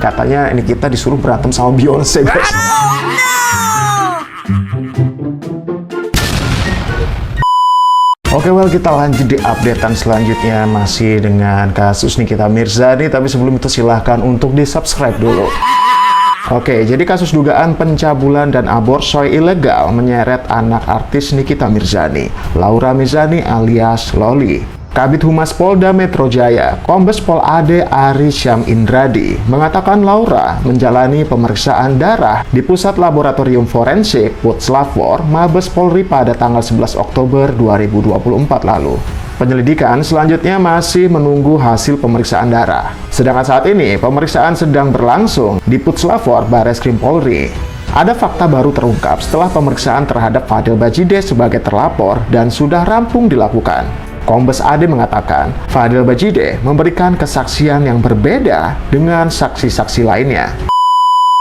Katanya ini kita disuruh berantem sama Beyonce, guys. Oke, kita lanjut di updatean selanjutnya masih dengan kasus Nikita Mirzani. Tapi sebelum itu silahkan untuk di-subscribe dulu. Oke, jadi kasus dugaan pencabulan dan aborsi ilegal menyeret anak artis Nikita Mirzani, Laura Mirzani alias Loli. Kabid Humas Polda Metro Jaya, Kombes Pol Ade Ari Syam Indradi, mengatakan Laura menjalani pemeriksaan darah di Pusat Laboratorium Forensik Puslapfor Mabes Polri pada tanggal 11 Oktober 2024 lalu. Penyelidikan selanjutnya masih menunggu hasil pemeriksaan darah. Sedangkan saat ini pemeriksaan sedang berlangsung di Puslapfor Barreskrim Polri. Ada fakta baru terungkap setelah pemeriksaan terhadap Fadel Bajide sebagai terlapor dan sudah rampung dilakukan. Kombes Ade mengatakan, Fadel Bajide memberikan kesaksian yang berbeda dengan saksi-saksi lainnya.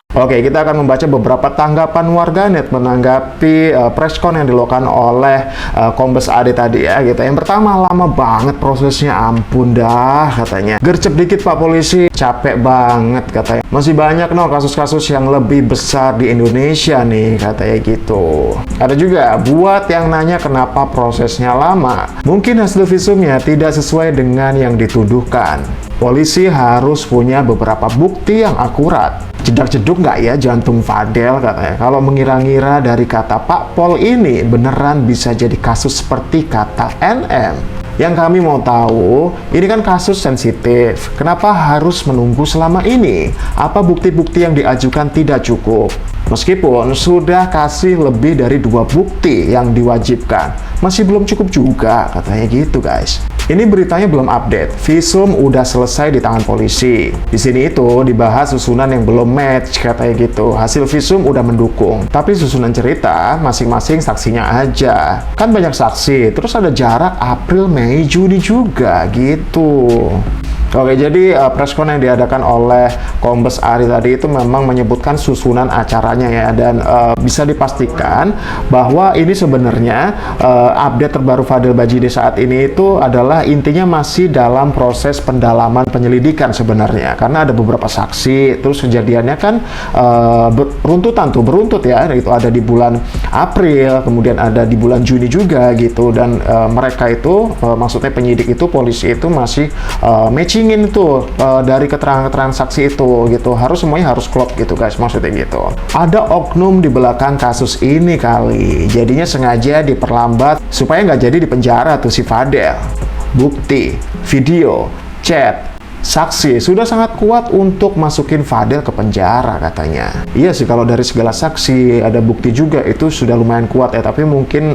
Oke, kita akan membaca beberapa tanggapan warganet menanggapi preskon yang dilakukan oleh Kombes Ade tadi ya gitu. Yang pertama, lama banget prosesnya, ampun dah katanya. Gercep dikit Pak Polisi, capek banget katanya. Masih banyak kasus-kasus yang lebih besar di Indonesia nih katanya gitu. Ada juga buat yang nanya kenapa prosesnya lama. Mungkin hasil visumnya tidak sesuai dengan yang dituduhkan. Polisi harus punya beberapa bukti yang akurat. Jedak-jeduk nggak ya jantung Fadel katanya. Kalau mengira-ngira dari kata Pak Pol ini beneran bisa jadi kasus seperti kata NM. Yang kami mau tahu, ini kan kasus sensitif. Kenapa harus menunggu selama ini? Apa bukti-bukti yang diajukan tidak cukup? Meskipun sudah kasih lebih dari 2 bukti yang diwajibkan, masih belum cukup juga katanya gitu guys. Ini beritanya belum update. Visum udah selesai di tangan polisi. Di sini itu dibahas susunan yang belum match katanya gitu. Hasil visum udah mendukung, tapi susunan cerita masing-masing saksinya aja. Kan banyak saksi, terus ada jarak April, Mei, Juni juga gitu. Oke, jadi preskon yang diadakan oleh Kombes Ari tadi itu memang menyebutkan susunan acaranya ya, dan bisa dipastikan bahwa ini sebenarnya update terbaru Fadel Bajide saat ini itu adalah intinya masih dalam proses pendalaman penyelidikan sebenarnya, karena ada beberapa saksi, terus kejadiannya kan beruntut ya, itu ada di bulan April, kemudian ada di bulan Juni juga gitu, dan mereka itu maksudnya penyidik itu, polisi itu masih matchingin itu dari keterangan-keterangan saksi itu gitu, semuanya harus klop gitu guys, maksudnya gitu. Ada oknum di belakang kasus ini kali, jadinya sengaja diperlambat supaya nggak jadi dipenjara tuh si Fadel. Bukti, video, chat, saksi sudah sangat kuat untuk masukin Fadel ke penjara katanya. Iya sih, kalau dari segala saksi ada bukti juga itu sudah lumayan kuat ya, tapi mungkin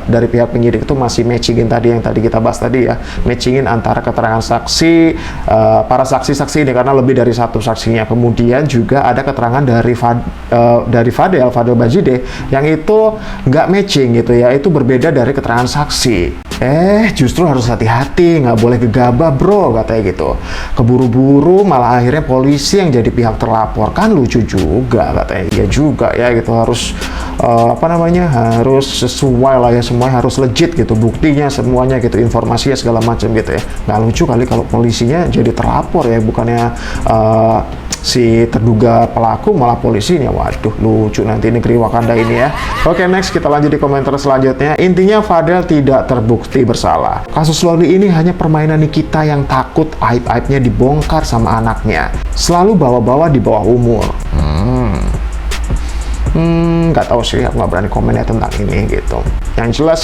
dari pihak penyidik itu masih matchingin tadi yang tadi kita bahas tadi ya, matchingin antara keterangan saksi, para saksi-saksi ini karena lebih dari satu saksinya. Kemudian juga ada keterangan dari Fadel Bajide yang itu nggak matching gitu ya, itu berbeda dari keterangan saksi. Justru harus hati-hati, nggak boleh gegabah bro katanya gitu. Keburu-buru malah akhirnya polisi yang jadi pihak terlapor, kan lucu juga katanya. Iya juga ya gitu, harus harus sesuai lah ya, semuanya harus legit gitu, buktinya semuanya gitu, informasinya segala macam gitu ya. Nggak lucu kali kalau polisinya jadi terlapor ya, bukannya si terduga pelaku malah polisinya. Waduh, lucu nanti negeri Wakanda ini ya. Oke, next kita lanjut di komentar selanjutnya. Intinya Fadel tidak terbukti bersalah. Kasus Loli ini hanya permainan Nikita yang takut aib-aibnya dibongkar sama anaknya. Selalu bawa-bawa di bawah umur. Nggak tahu sih, aku nggak berani komennya tentang ini gitu. Yang jelas,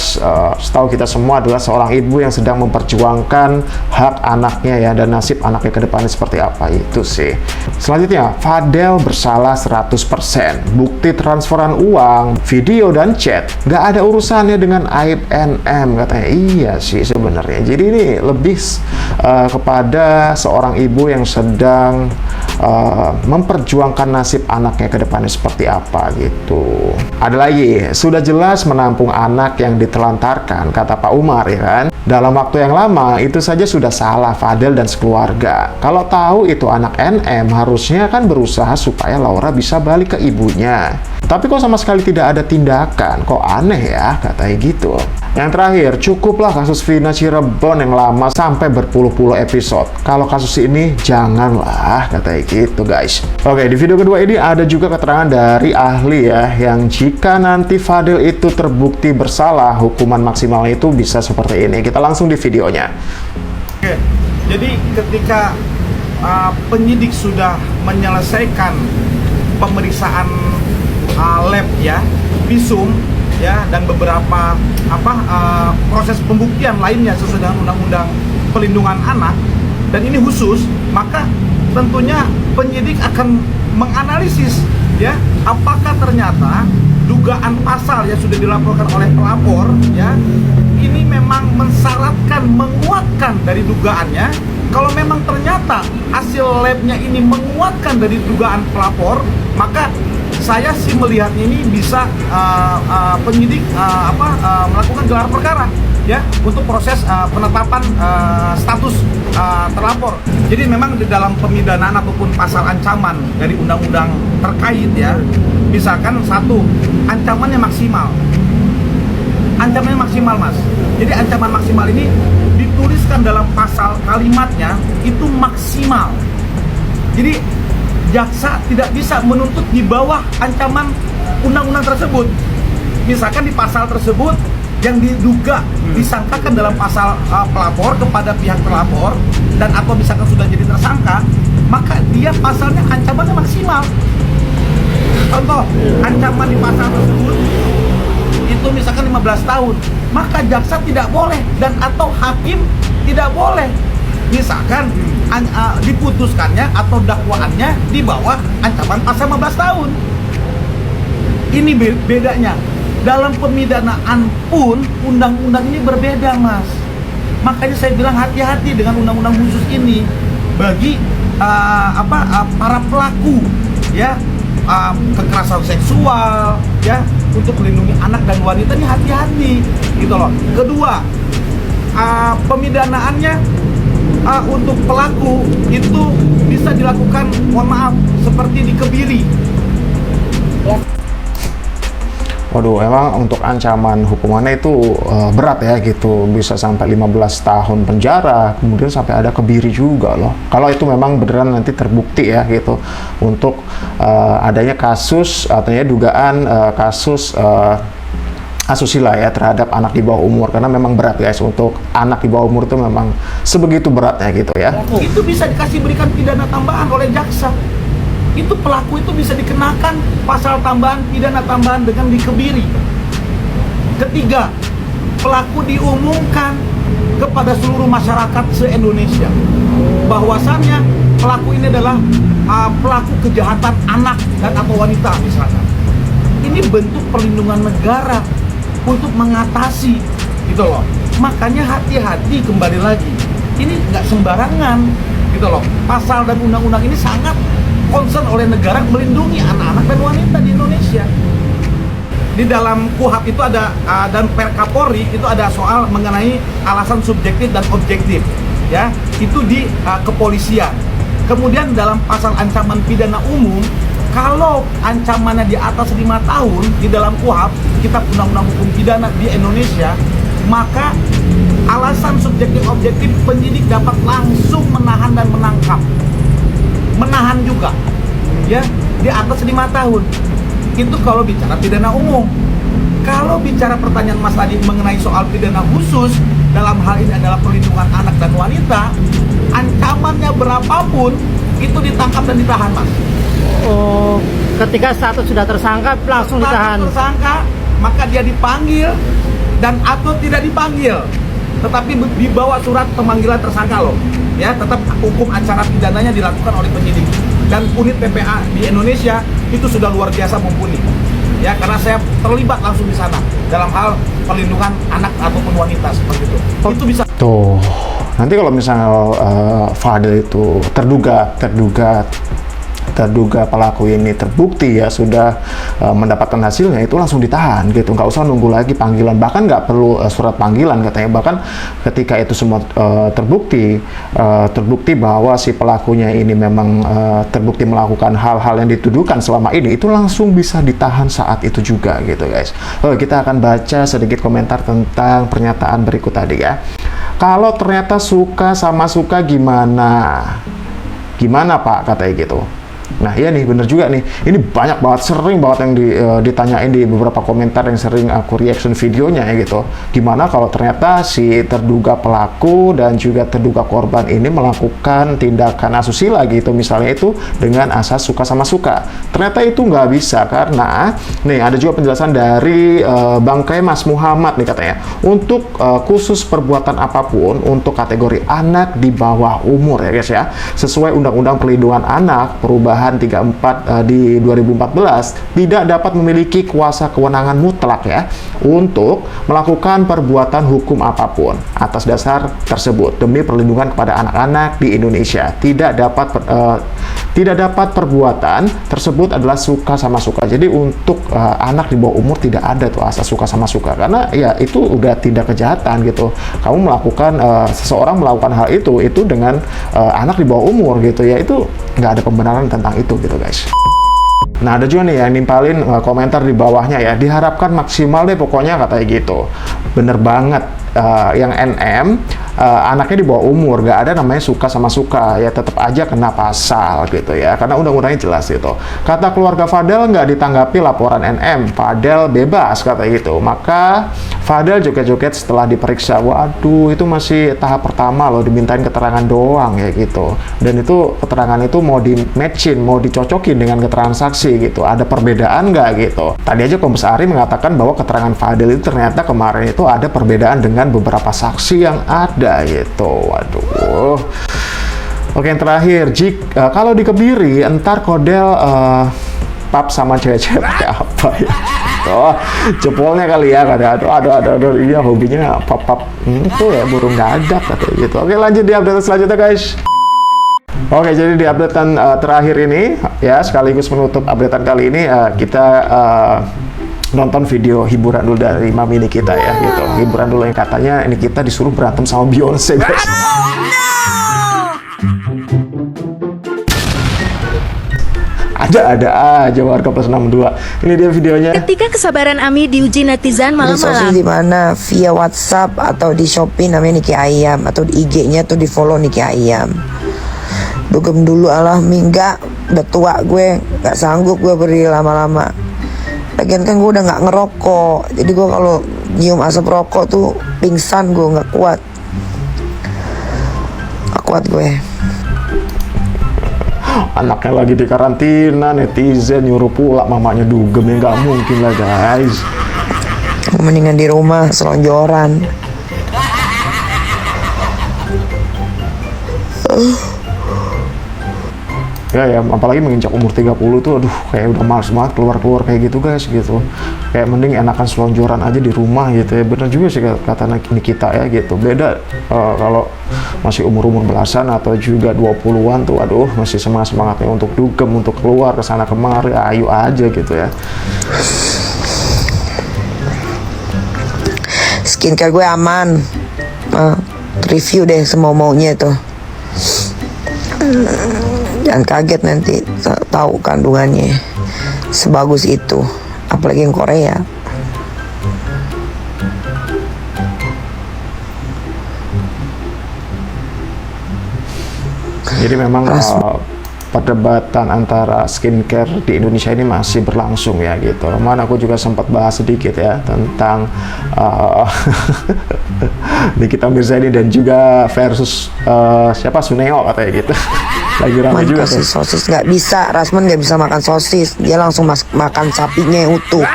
setahu kita semua adalah seorang ibu yang sedang memperjuangkan hak anaknya ya, dan nasib anaknya ke depannya seperti apa, itu sih. Selanjutnya, Fadel bersalah 100%. Bukti transferan uang, video, dan chat nggak ada urusannya dengan aib NM katanya. Iya sih sebenarnya. Jadi ini lebih kepada seorang ibu yang sedang memperjuangkan nasib anaknya ke depannya seperti apa gitu. Ada lagi, sudah jelas menampung anak yang ditelantarkan, kata Pak Umar ya kan. Dalam waktu yang lama, itu saja sudah salah Fadel dan sekeluarga. Kalau tahu itu anak NM, harusnya kan berusaha supaya Laura bisa balik ke ibunya. Tapi kok sama sekali tidak ada tindakan, kok aneh ya, katanya gitu. Yang terakhir, cukuplah kasus Vina Cirebon yang lama sampai berpuluh-puluh episode. Kalau kasus ini janganlah, katanya gitu guys. Oke, di video kedua ini ada juga keterangan dari ahli ya, yang jika nanti Fadil itu terbukti bersalah, hukuman maksimalnya itu bisa seperti ini. Kita langsung di videonya. Oke, jadi ketika penyidik sudah menyelesaikan pemeriksaan lab ya, visum ya, dan beberapa proses pembuktian lainnya sesuai dengan Undang-Undang Perlindungan Anak, dan ini khusus, maka tentunya penyidik akan menganalisis ya, apakah ternyata dugaan pasal yang sudah dilaporkan oleh pelapor ya, ini memang mensyaratkan, menguatkan dari dugaannya. Kalau memang ternyata hasil labnya ini menguatkan dari dugaan pelapor, maka saya sih melihat ini bisa penyidik melakukan gelar perkara ya, untuk proses penetapan status terlapor. Jadi memang di dalam pemidanaan ataupun pasal ancaman dari undang-undang terkait ya, misalkan satu, ancamannya maksimal. Ancamannya maksimal, Mas. Jadi ancaman maksimal ini dituliskan dalam pasal kalimatnya itu maksimal. Jadi jaksa tidak bisa menuntut di bawah ancaman undang-undang tersebut. Misalkan di pasal tersebut yang diduga disangkakan dalam pasal pelapor kepada pihak terlapor dan atau misalkan sudah jadi tersangka, maka dia pasalnya ancamannya maksimal. Contoh, ancaman di pasal tersebut itu misalkan 15 tahun, maka jaksa tidak boleh dan atau hakim tidak boleh misalkan diputuskannya atau dakwaannya di bawah ancaman pasal 15 tahun. Ini bedanya. Dalam pemidanaan pun undang-undang ini berbeda, Mas. Makanya saya bilang hati-hati dengan undang-undang khusus ini bagi para pelaku ya, kekerasan seksual ya, untuk melindungi anak dan wanita ini hati-hati gitu loh. Kedua, pemidanaannya untuk pelaku itu bisa dilakukan, mohon maaf, seperti dikebiri. Waduh, emang untuk ancaman hukumannya itu berat ya gitu, bisa sampai 15 tahun penjara, kemudian sampai ada kebiri juga loh. Kalau itu memang beneran nanti terbukti ya gitu, untuk adanya kasus, artinya dugaan kasus asusila ya terhadap anak di bawah umur, karena memang berat guys, untuk anak di bawah umur itu memang sebegitu beratnya gitu ya. Itu bisa berikan pidana tambahan oleh jaksa. Itu pelaku itu bisa dikenakan pasal tambahan, pidana tambahan dengan dikebiri. Ketiga, pelaku diumumkan kepada seluruh masyarakat se-Indonesia bahwasannya pelaku ini adalah pelaku kejahatan anak dan atau wanita misalkan. Ini bentuk perlindungan negara untuk mengatasi gitu loh. Makanya hati-hati, kembali lagi, ini nggak sembarangan gitu loh. Pasal dan undang-undang ini sangat concern oleh negara melindungi anak-anak dan wanita di Indonesia. Di dalam KUHP itu ada dan Perkapolri itu ada soal mengenai alasan subjektif dan objektif ya, itu di kepolisian. Kemudian dalam pasal ancaman pidana umum, kalau ancamannya di atas 5 tahun di dalam KUHP, Kitab Undang-Undang Hukum Pidana di Indonesia, maka alasan subjektif objektif penyidik dapat langsung menahan dan menangkap. Menahan juga ya di atas 5 tahun. Itu kalau bicara pidana umum. Kalau bicara pertanyaan Mas tadi mengenai soal pidana khusus, dalam hal ini adalah perlindungan anak dan wanita, ancamannya berapapun itu ditangkap dan ditahan, Mas. Oh, ketika status sudah tersangka langsung ditahan. Tersangka, maka dia dipanggil dan atau tidak dipanggil, tetapi dibawa surat pemanggilan tersangka loh. Ya, tetap hukum acara pidananya dilakukan oleh penyidik, dan unit PPA di Indonesia itu sudah luar biasa mumpuni ya, karena saya terlibat langsung di sana dalam hal perlindungan anak ataupun wanita seperti itu. Itu bisa Tuh, nanti kalau misalnya Fadil itu terduga terduga pelaku ini terbukti ya sudah mendapatkan hasilnya, itu langsung ditahan gitu, nggak usah nunggu lagi panggilan, bahkan nggak perlu surat panggilan katanya. Bahkan ketika itu semua terbukti bahwa si pelakunya ini memang terbukti melakukan hal-hal yang dituduhkan selama ini, itu langsung bisa ditahan saat itu juga gitu guys. Kita akan baca sedikit komentar tentang pernyataan berikut tadi ya. Kalau ternyata suka sama suka gimana? Gimana Pak, katanya gitu. Nah iya nih, bener juga nih, ini banyak banget, sering banget yang ditanyain di beberapa komentar yang sering aku reaction videonya ya gitu. Gimana kalau ternyata si terduga pelaku dan juga terduga korban ini melakukan tindakan asusila gitu, misalnya itu dengan asas suka sama suka. Ternyata itu nggak bisa, karena nih ada juga penjelasan dari Bang Kemas Muhammad nih katanya, untuk khusus perbuatan apapun untuk kategori anak di bawah umur ya guys ya, sesuai Undang-Undang Perlindungan Anak perubahan 34 di 2014, tidak dapat memiliki kuasa kewenangan mutlak ya untuk melakukan perbuatan hukum apapun atas dasar tersebut demi perlindungan kepada anak-anak di Indonesia. Tidak dapat perbuatan tersebut adalah suka sama suka. Jadi untuk anak di bawah umur tidak ada tuh asas suka sama suka, karena ya itu udah tindak kejahatan gitu. Kamu melakukan seseorang melakukan hal itu dengan anak di bawah umur gitu ya, itu nggak ada pembenaran tentang itu gitu guys. Nah ada juga nih yang nimpalin komentar di bawahnya ya, diharapkan maksimal deh pokoknya katanya gitu. Bener banget, yang NM anaknya di bawah umur, nggak ada namanya suka sama suka ya, tetap aja kena pasal gitu ya, karena undang-undangnya jelas gitu. Kata keluarga Fadel nggak ditanggapi laporan NM, Fadel bebas kata gitu. Maka Fadel joget-joget setelah diperiksa, waduh itu masih tahap pertama loh, dimintain keterangan doang ya gitu, dan itu keterangan itu mau di matchin, mau dicocokin dengan keterangan saksi gitu, ada perbedaan nggak gitu. Tadi aja Kombes Ari mengatakan bahwa keterangan Fadel itu ternyata kemarin itu ada perbedaan dengan beberapa saksi yang ada gitu. Waduh. Oke, yang terakhir, kalau dikebiri entar Kodel pap sama cewek-cewek apa ya? Oh, jempolnya kali ya, aduh, iya hobinya pap itu ya, burung gagak katanya gitu. Oke, lanjut di update selanjutnya guys. Oke, jadi di updatean terakhir ini ya, sekaligus menutup updatean kali ini, kita nonton video hiburan dulu dari Mami ini kita ya gitu. Hiburan dulu yang katanya ini kita disuruh berantem sama Beyonce guys. Ada aja warga plus 62. Ini dia videonya. Ketika kesabaran Ami diuji netizen Beli sosis malam-malam. di mana? Via WhatsApp atau di Shopee namanya Niki Ayam, atau di IG-nya tuh di follow Niki Ayam. Dugem dulu alah mingga, udah tua gue, nggak sanggup gue berdiri lama-lama. Lagian kan gue udah nggak ngerokok, jadi gue kalau nyium asap rokok tuh pingsan, gue nggak kuat gue. Anaknya lagi di karantina, netizen nyuruh pula mamanya dugem, ya nggak mungkin lah guys. Mendingan di rumah selonjoran. Ya, apalagi menginjak umur 30 tuh, aduh, kayak udah males banget keluar-keluar kayak gitu guys, gitu. Kayak mending enakan selonjoran aja di rumah gitu ya. Bener juga sih kata Nikita ya gitu. Beda kalau masih umur-umur belasan atau juga 20-an tuh, aduh, masih semangat-semangatnya untuk dugem, untuk keluar ke sana kemari, ayo aja gitu ya. Skincare gue aman. Review deh semau-maunya tuh. Jangan kaget nanti tahu kandungannya sebagus itu, apalagi yang Korea. Jadi memang perdebatan antara skincare di Indonesia ini masih berlangsung ya gitu. Mana aku juga sempat bahas sedikit ya tentang Nikita Mirzani dan juga versus siapa, Suneo katanya gitu. Lagi rame juga kasih tuh. sosis nggak bisa, Rasman nggak bisa makan sosis, dia langsung makan sapinya yang utuh.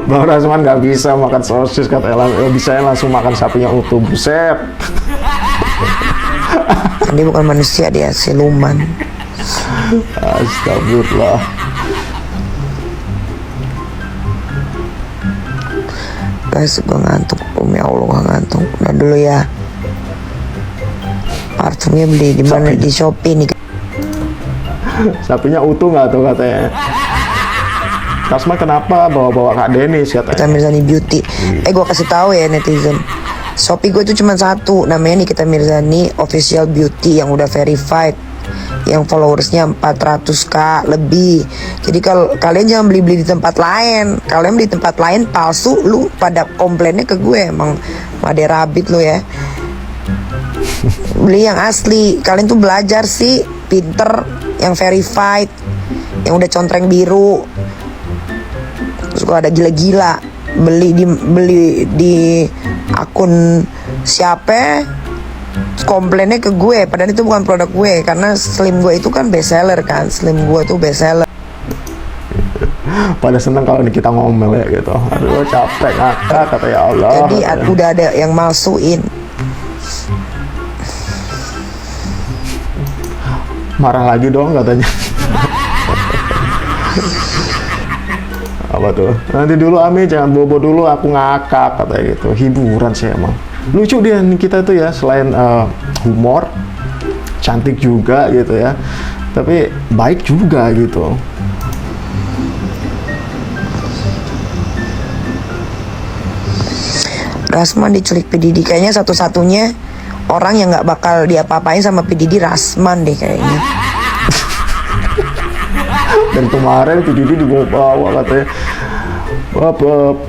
Bang Rasman nggak bisa makan sosis katanya, bisa langsung makan sapinya utuh, buset. Dia bukan manusia, dia siluman. Astagfirullah. Guys, gue ngantuk, ya Allah ngantuk. Udah dulu ya. Parfumnya beli di mana? Di Shopee nih. Sapinya utuh nggak tuh katanya? Rasma kenapa bawa-bawa Kak Denis Nikita katanya? Mirzani Beauty. Gue kasih tahu ya netizen. Shopee gue itu cuma satu, namanya Nikita Mirzani Official Beauty yang udah verified, yang followersnya 400k lebih. Jadi kalau kalian jangan beli-beli di tempat lain. Kalian beli di tempat lain palsu, lu pada komplainnya ke gue. Emang Made Rabbit lu ya. Beli yang asli. Kalian tuh belajar sih, pinter, yang verified, yang udah contreng biru. Terus kalau ada gila-gila beli di akun siapa, komplainnya ke gue, padahal itu bukan produk gue, karena Slim gue itu kan best seller kan. Slim gue tuh best seller. Pada seneng kalau kita ngomel ya gitu. Aduh capek ngakak kata ya Allah. Jadi katanya. udah ada yang malsuin. Marah lagi dong katanya. Apa tuh? Nanti dulu Ami, jangan bobo dulu, aku ngakak katanya gitu. Hiburan sih emang. Lucu dia kita tuh ya, selain humor, cantik juga gitu ya. Tapi baik juga gitu. Rasman diculik PDD, kayaknya satu-satunya orang yang nggak bakal diapa-apain sama PDD Rasman deh kayaknya. Dan kemarin PDD dibawa katanya,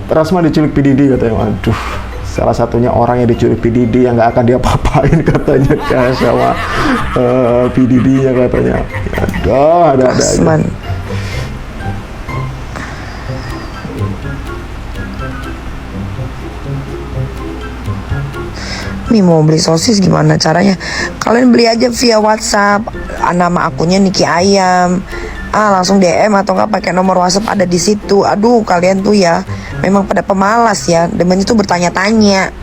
Rasma diculik PDD katanya. Waduh, salah satunya orang yang diculik PDD yang nggak akan diapa-apain katanya kayak sama PDD-nya katanya. Ada aja. Rasman. Nih mau beli sosis gimana caranya? Kalian beli aja via WhatsApp. Nama akunnya Niki Ayam. Langsung DM atau nggak pakai nomor WhatsApp ada di situ. Aduh, kalian tuh ya memang pada pemalas ya. Demennya tuh bertanya-tanya.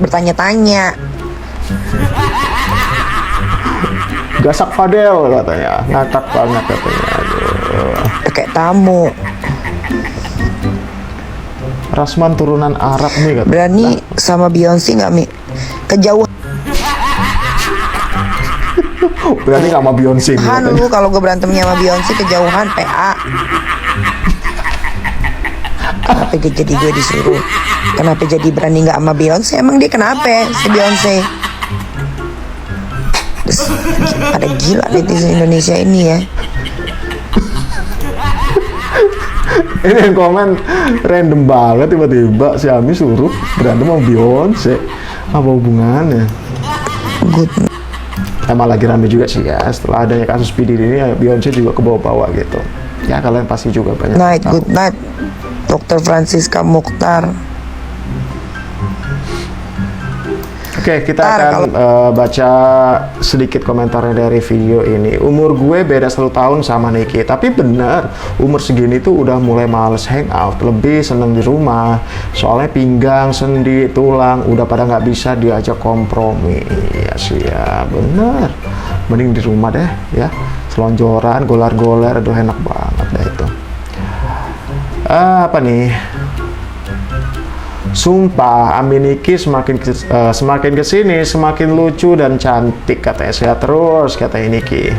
Gasak Fadel katanya, ngakak banget katanya. Aduh. Kayak tamu. Rasman turunan Arab nih katanya. Berani sama Beyonce nggak Mi? Kejauhan Berarti nggak sama Beyonce nih katanya. lu kalau gue berantemnya sama Beyonce kejauhan PA. Kenapa jadi gue disuruh? Kenapa jadi berani nggak sama Beyonce? Emang dia kenapa si Beyonce? Terus, pada gila netizen Indonesia ini ya. Ini yang komen random banget, tiba-tiba si Ami suruh berantem sama Beyonce. Apa hubungannya? Good. Emang lagi rame juga sih ya, setelah adanya kasus PDD ini Beyonce juga ke bawah-bawah gitu. Ya kalian pasti juga banyak Night, tahu. good night, Dr. Francisca Mukhtar. Oke, kita akan baca sedikit komentarnya dari video ini. Umur gue beda 1 tahun sama Niki, tapi bener, umur segini tuh udah mulai males hangout, lebih seneng di rumah. Soalnya pinggang, sendi, tulang, udah pada nggak bisa diajak kompromi. Iya sih ya, bener. Mending di rumah deh, ya. Selonjoran, golar-golar, aduh enak banget deh itu. Apa nih? Sumpah, Ami Niki semakin kesini semakin lucu dan cantik katanya. Sehat terus katanya Niki.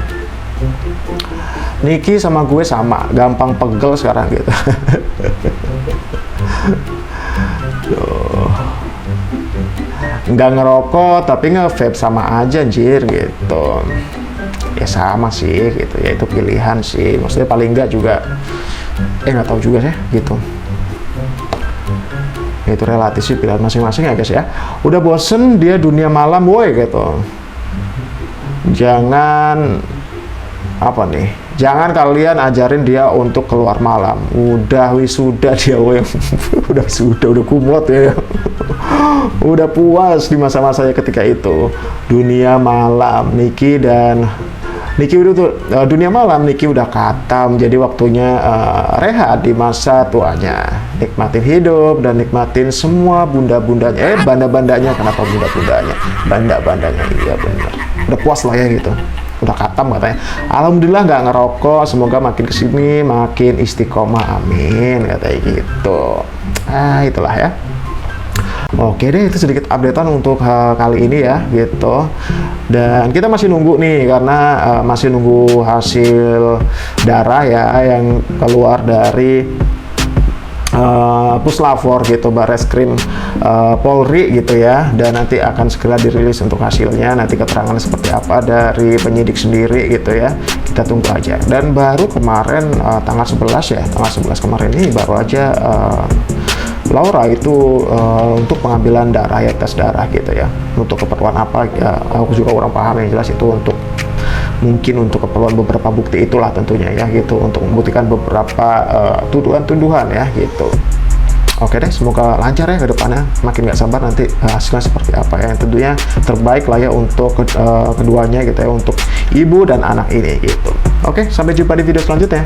Niki sama gue sama, gampang pegel sekarang gitu. Nggak ngerokok tapi nge-vape sama aja anjir gitu. Ya sama sih gitu, ya itu pilihan sih. Maksudnya paling nggak juga, nggak tahu juga sih gitu. Itu relatif sih, pilihan masing-masing ya guys ya. Udah bosen dia dunia malam woi gitu. Jangan apa nih, jangan kalian ajarin dia untuk keluar malam. Udah wisuda dia woi. udah kumlot ya. Udah puas di masa-masanya ketika itu. Dunia malam Niki udah tuh dunia malam Niki udah katam, jadi waktunya rehat di masa tuanya, nikmatin hidup dan nikmatin semua bunda-bundanya, banda-bandanya. Kenapa bunda-bundanya? Banda-bandanya, iya bener. Udah puas lah ya gitu, udah katam katanya. Alhamdulillah nggak ngerokok, semoga makin kesini makin istiqomah, amin katanya gitu. Itulah ya. Oke deh, itu sedikit updatean untuk kali ini ya gitu. Dan kita masih nunggu nih karena masih nunggu hasil darah ya yang keluar dari Puslapor gitu, Barreskrim Polri gitu ya, dan nanti akan segera dirilis untuk hasilnya. Nanti keterangan seperti apa dari penyidik sendiri gitu ya, kita tunggu aja. Dan baru kemarin tanggal 11 ya, tanggal 11 kemarin ini baru aja Laura itu untuk pengambilan darah ya, tes darah gitu ya, untuk keperluan apa ya, aku juga kurang paham, yang jelas itu untuk mungkin untuk keperluan beberapa bukti itulah tentunya ya gitu, untuk membuktikan beberapa tuduhan-tuduhan ya gitu. Oke deh, semoga lancar ya ke depannya. Makin nggak sabar nanti hasilnya seperti apa ya. Tentunya terbaik lah ya untuk keduanya gitu ya, untuk ibu dan anak ini gitu. Oke, sampai jumpa di video selanjutnya.